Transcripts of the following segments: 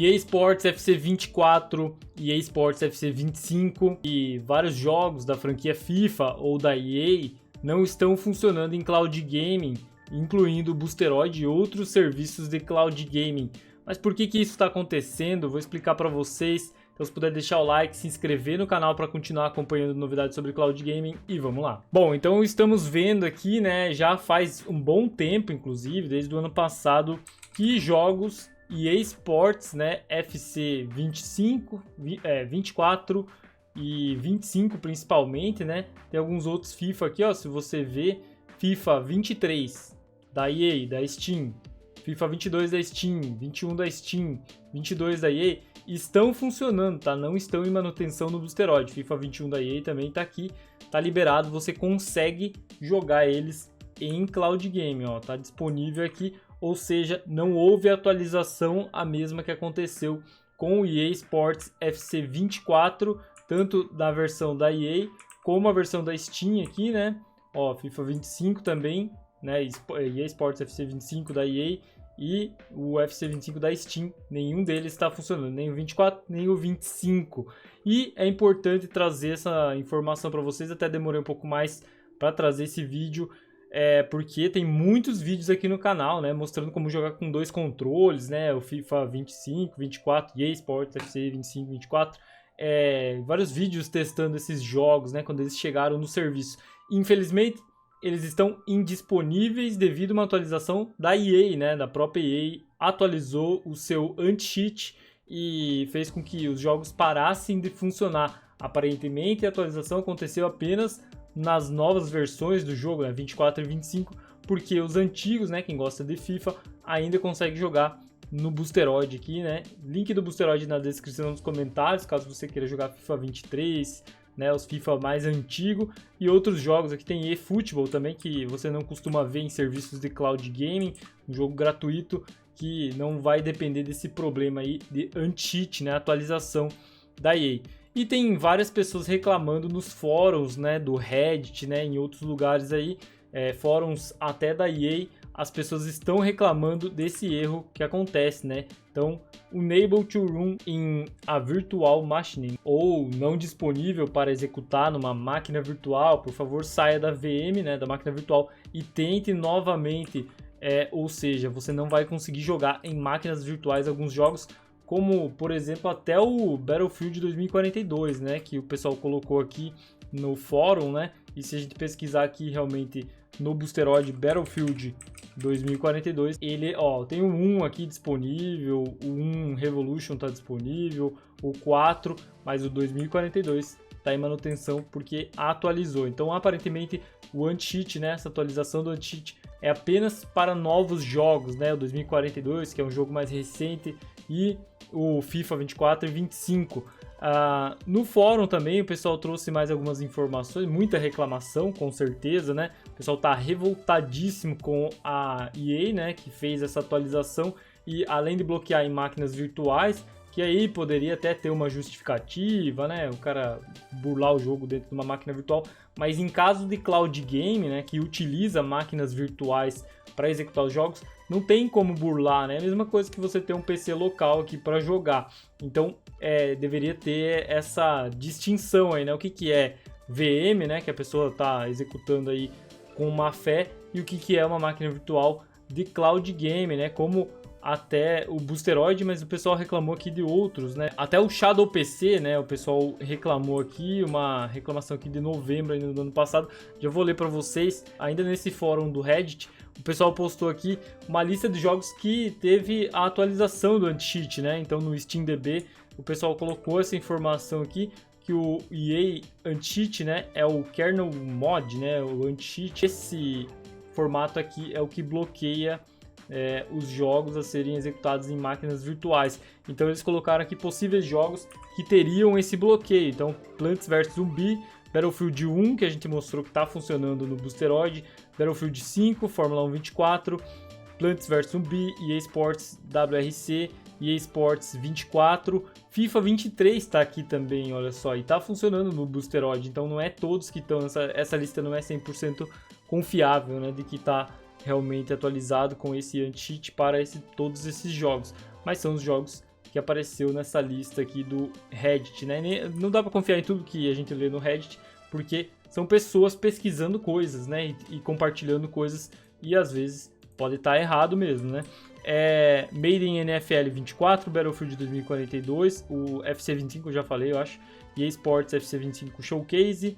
EA Sports FC 24, EA Sports FC 25 e vários jogos da franquia FIFA ou da EA não estão funcionando em cloud gaming, incluindo o Boosteroid e outros serviços de cloud gaming. Mas por que isso está acontecendo? Eu vou explicar para vocês. Então, se puder deixar o like, se inscrever no canal para continuar acompanhando novidades sobre cloud gaming e vamos lá. Bom, então estamos vendo aqui, né, já faz um bom tempo, inclusive, desde o ano passado, que jogos EA Sports, né, FC 25, 24 e 25 principalmente, né, tem alguns outros FIFA aqui, ó, se você ver, FIFA 23 da EA, da Steam, FIFA 22 da Steam, 21 da Steam, 22 da EA, estão funcionando, tá? Não estão em manutenção no Boosteroid. FIFA 21 da EA também tá aqui, tá liberado, você consegue jogar eles em cloud game, ó, tá disponível aqui, ou seja, não houve atualização a mesma que aconteceu com o EA Sports FC 24, tanto da versão da EA como a versão da Steam aqui, né? Ó, FIFA 25 também, né? EA Sports FC 25 da EA e o FC 25 da Steam, nenhum deles está funcionando, nem o 24, nem o 25. E é importante trazer essa informação para vocês, até demorei um pouco mais para trazer esse vídeo, porque tem muitos vídeos aqui no canal, né, mostrando como jogar com dois controles, né, o FIFA 25, 24, EA Sports FC 25, 24, vários vídeos testando esses jogos, né, quando eles chegaram no serviço. Infelizmente, eles estão indisponíveis devido a uma atualização da EA, né? Da própria EA, atualizou o seu anti-cheat e fez com que os jogos parassem de funcionar. Aparentemente, a atualização aconteceu apenas nas novas versões do jogo, né? 24 e 25, porque os antigos, né? Quem gosta de FIFA, ainda consegue jogar no Boosteroid aqui, né? Link do Boosteroid na descrição nos comentários, caso você queira jogar FIFA 23, né, os FIFA mais antigos e outros jogos. Aqui tem eFootball também, que você não costuma ver em serviços de cloud gaming, um jogo gratuito que não vai depender desse problema aí de anti-cheat, né, atualização da EA. E tem várias pessoas reclamando nos fóruns, né, do Reddit, né, em outros lugares aí, fóruns até da EA, as pessoas estão reclamando desse erro que acontece, né? Então, unable to run in a virtual machine, ou não disponível para executar numa máquina virtual, por favor saia da VM, né, da máquina virtual e tente novamente, ou seja, você não vai conseguir jogar em máquinas virtuais alguns jogos, como por exemplo até o Battlefield 2042, né, que o pessoal colocou aqui no fórum, né? E se a gente pesquisar aqui realmente no Boosteroid Battlefield 2042, ele, ó, tem o 1 aqui disponível, o 1 Revolution tá disponível, o 4, mas o 2042 tá em manutenção porque atualizou. Então, aparentemente, o anti-cheat, né, essa atualização do anti-cheat é apenas para novos jogos, né? O 2042, que é um jogo mais recente, e o FIFA 24 e 25. No fórum também o pessoal trouxe mais algumas informações, muita reclamação com certeza, né? O pessoal tá revoltadíssimo com a EA, né, que fez essa atualização e além de bloquear em máquinas virtuais, que aí poderia até ter uma justificativa, né, o cara burlar o jogo dentro de uma máquina virtual, mas em caso de cloud game, né, que utiliza máquinas virtuais para executar os jogos, não tem como burlar, né? É a mesma coisa que você ter um PC local aqui para jogar. Então, deveria ter essa distinção aí, né? O que é VM, né? Que a pessoa está executando aí com má fé, e o que é uma máquina virtual de cloud game, né? Como até o Boosteroid, mas o pessoal reclamou aqui de outros, né? Até o Shadow PC, né? O pessoal reclamou aqui, uma reclamação aqui de novembro ainda do ano passado. Já vou ler para vocês, ainda nesse fórum do Reddit. O pessoal postou aqui uma lista de jogos que teve a atualização do anti-cheat, né? Então no SteamDB o pessoal colocou essa informação aqui, que o EA anti-cheat, né, é o kernel mod, né, o anti-cheat. Esse formato aqui é o que bloqueia os jogos a serem executados em máquinas virtuais. Então eles colocaram aqui possíveis jogos que teriam esse bloqueio. Então Plants vs Zombies, Battlefield 1, que a gente mostrou que está funcionando no Boosteroid, Battlefield 5, Fórmula 1 24, Plants vs Zombies, EA Sports WRC, EA Sports 24, FIFA 23 está aqui também, olha só, e está funcionando no Boosteroid. Então não é todos que estão, essa lista não é 100% confiável, né, de que está realmente atualizado com esse anti-cheat para todos esses jogos, mas são os jogos que apareceu nessa lista aqui do Reddit, né? Não dá para confiar em tudo que a gente lê no Reddit, porque são pessoas pesquisando coisas, né? E compartilhando coisas, e às vezes pode estar errado mesmo, né? Made in NFL 24, Battlefield 2042, o FC 25 eu já falei, eu acho, EA Sports FC 25 Showcase,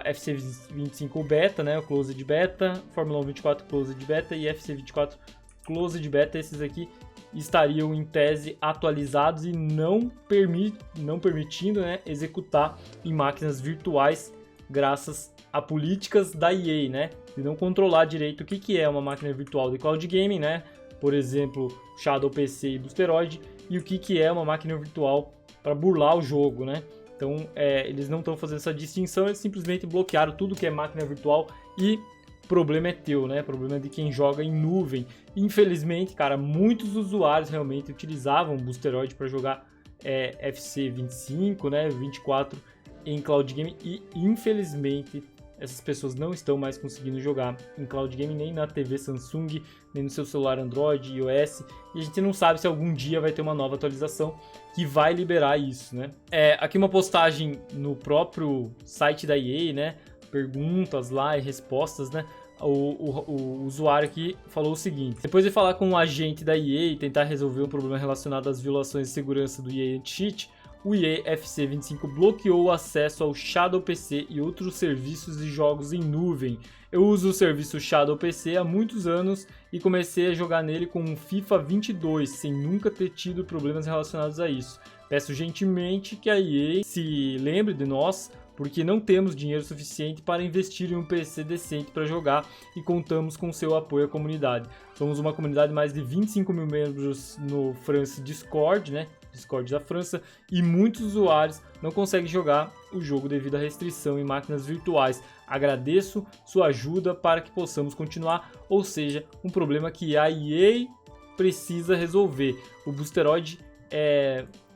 FC 25 Beta, né? O Closed Beta, Fórmula 1 24 Closed Beta e FC 24 Closed Beta. Esses aqui estariam em tese atualizados e não permitindo, né, executar em máquinas virtuais, graças a políticas da EA, né, de não controlar direito o que é uma máquina virtual de cloud gaming, né, por exemplo, Shadow PC e Boosteroid, e o que é uma máquina virtual para burlar o jogo, né. Então, eles não estão fazendo essa distinção, eles simplesmente bloquearam tudo que é máquina virtual e o problema é teu, né? O problema é de quem joga em nuvem. Infelizmente, cara, muitos usuários realmente utilizavam o Boosteroid para jogar FC 25, né? 24 em cloud game e infelizmente essas pessoas não estão mais conseguindo jogar em cloud game nem na TV Samsung, nem no seu celular Android, iOS, e a gente não sabe se algum dia vai ter uma nova atualização que vai liberar isso, né? Aqui uma postagem no próprio site da EA, né? Perguntas lá e respostas, né? O usuário aqui falou o seguinte: depois de falar com um agente da EA e tentar resolver um problema relacionado às violações de segurança do EA Anti-Cheat, o EA FC 25 bloqueou o acesso ao Shadow PC e outros serviços de jogos em nuvem. Eu uso o serviço Shadow PC há muitos anos e comecei a jogar nele com um FIFA 22, sem nunca ter tido problemas relacionados a isso. Peço gentilmente que a EA se lembre de nós, porque não temos dinheiro suficiente para investir em um PC decente para jogar e contamos com seu apoio à comunidade. Somos uma comunidade de mais de 25 mil membros no France Discord, né? Discord da França, e muitos usuários não conseguem jogar o jogo devido à restrição em máquinas virtuais. Agradeço sua ajuda para que possamos continuar, ou seja, um problema que a EA precisa resolver. O Boosteroid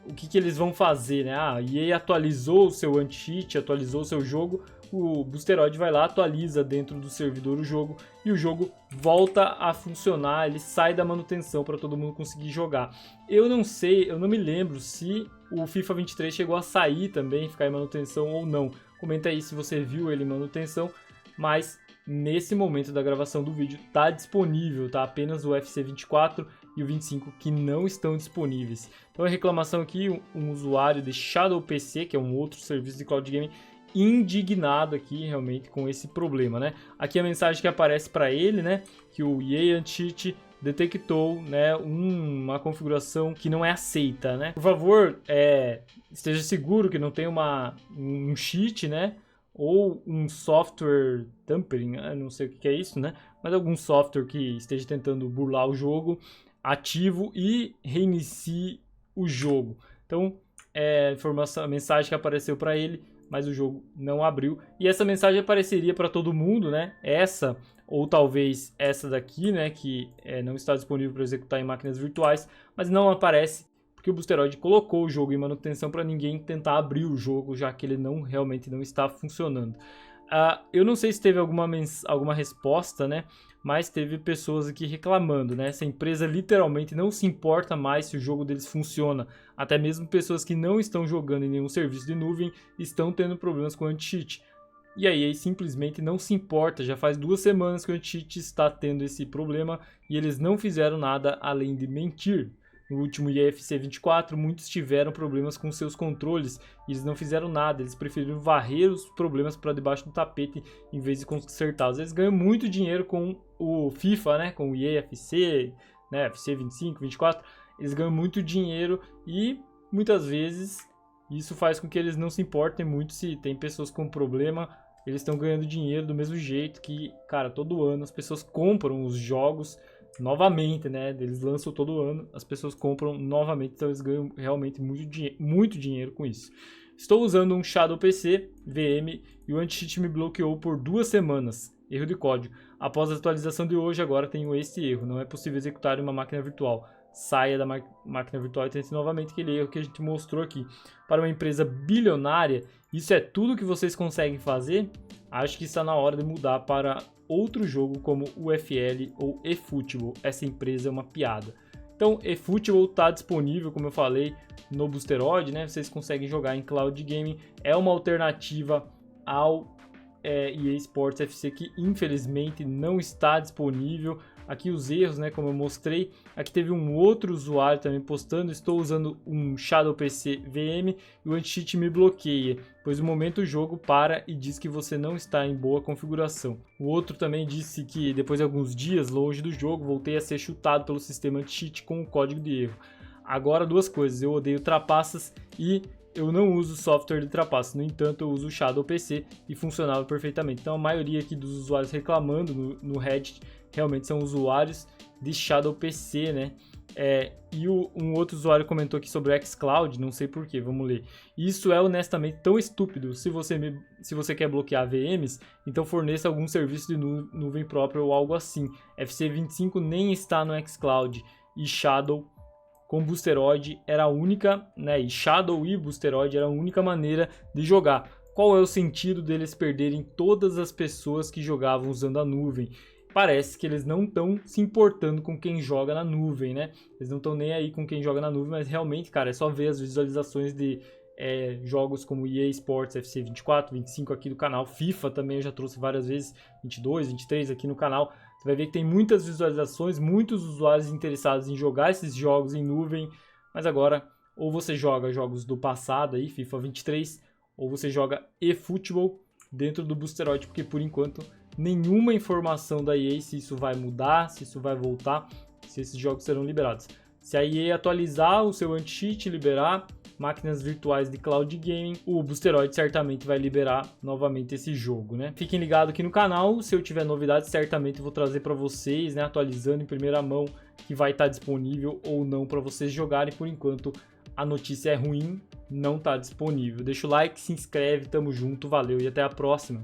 o que eles vão fazer, né? A EA atualizou o seu anti-cheat, atualizou o seu jogo, o Boosteroid vai lá, atualiza dentro do servidor o jogo e o jogo volta a funcionar, ele sai da manutenção para todo mundo conseguir jogar. Eu não sei, eu não me lembro se o FIFA 23 chegou a sair também, ficar em manutenção ou não. Comenta aí se você viu ele em manutenção, mas nesse momento da gravação do vídeo está disponível, tá? Apenas o FC 24 e o 25 que não estão disponíveis. Então a reclamação aqui, um usuário de Shadow PC, que é um outro serviço de cloud gaming, indignado aqui realmente com esse problema, né? Aqui a mensagem que aparece para ele, né, que o EA Anti-Cheat detectou, né, uma configuração que não é aceita, né? Por favor, esteja seguro que não tem um cheat, né, ou um software tampering, não sei o que é isso, né? Mas algum software que esteja tentando burlar o jogo ativo e reinicie o jogo. Então, a mensagem que apareceu para ele, mas o jogo não abriu. E essa mensagem apareceria para todo mundo, né? Essa, ou talvez essa daqui, né? Que não está disponível para executar em máquinas virtuais, mas não aparece porque o Boosteroid colocou o jogo em manutenção para ninguém tentar abrir o jogo, já que ele realmente não está funcionando. Eu não sei se teve alguma resposta, né? Mas teve pessoas aqui reclamando, né? Essa empresa literalmente não se importa mais se o jogo deles funciona. Até mesmo pessoas que não estão jogando em nenhum serviço de nuvem estão tendo problemas com o anti-cheat. E aí simplesmente não se importa. Já faz 2 semanas que o anti-cheat está tendo esse problema e eles não fizeram nada além de mentir. No último EFC 24, muitos tiveram problemas com seus controles e eles não fizeram nada, eles preferiram varrer os problemas para debaixo do tapete em vez de consertá-los. Eles ganham muito dinheiro com o FIFA, né, com o EFC, né, FC 25, 24, eles ganham muito dinheiro e muitas vezes isso faz com que eles não se importem muito se tem pessoas com problema. Eles estão ganhando dinheiro do mesmo jeito que, cara, todo ano as pessoas compram os jogos novamente, né? Eles lançam todo ano, as pessoas compram novamente, então eles ganham realmente muito dinheiro com isso. Estou usando um Shadow PC VM e o anti-cheat me bloqueou por 2 semanas. Erro de código. Após a atualização de hoje, agora tenho este erro. Não é possível executar em uma máquina virtual. Saia da máquina virtual e tente novamente aquele erro que a gente mostrou aqui. Para uma empresa bilionária, isso é tudo que vocês conseguem fazer? Acho que está na hora de mudar para outro jogo como o UFL ou eFootball. Essa empresa é uma piada. Então, eFootball está disponível, como eu falei, no Boosteroid, né? Vocês conseguem jogar em cloud gaming. É uma alternativa ao EA Sports FC, que infelizmente não está disponível. Aqui os erros, né, como eu mostrei. Aqui teve um outro usuário também postando: estou usando um Shadow PC VM e o anti-cheat me bloqueia, pois no momento o jogo para e diz que você não está em boa configuração. O outro também disse que depois de alguns dias longe do jogo, voltei a ser chutado pelo sistema anti-cheat com o código de erro. Agora, duas coisas: eu odeio trapaças e eu não uso software de trapaça. No entanto, eu uso o Shadow PC e funcionava perfeitamente. Então, a maioria aqui dos usuários reclamando no Reddit realmente são usuários de Shadow PC, né? E um outro usuário comentou aqui sobre o xCloud, não sei porquê, vamos ler. Isso é honestamente tão estúpido. Se você quer bloquear VMs, então forneça algum serviço de nuvem próprio ou algo assim. FC25 nem está no xCloud e Shadow com Boosteroid era a única, né? E Shadow e Boosteroid era a única maneira de jogar. Qual é o sentido deles perderem todas as pessoas que jogavam usando a nuvem? Parece que eles não estão se importando com quem joga na nuvem, né? Eles não estão nem aí com quem joga na nuvem, mas realmente, cara, é só ver as visualizações de jogos como EA Sports, FC 24, 25 aqui do canal. FIFA também eu já trouxe várias vezes, 22, 23 aqui no canal. Você vai ver que tem muitas visualizações, muitos usuários interessados em jogar esses jogos em nuvem. Mas agora, ou você joga jogos do passado aí, FIFA 23, ou você joga eFootball dentro do Boosteroid, porque por enquanto nenhuma informação da EA se isso vai mudar, se isso vai voltar, se esses jogos serão liberados. Se a EA atualizar o seu anti-cheat, liberar máquinas virtuais de cloud gaming, o Boosteroid certamente vai liberar novamente esse jogo, né? Fiquem ligados aqui no canal, se eu tiver novidades certamente eu vou trazer para vocês, né, atualizando em primeira mão, que vai estar disponível ou não para vocês jogarem. Por enquanto a notícia é ruim, não está disponível. Deixa o like, se inscreve, tamo junto, valeu e até a próxima.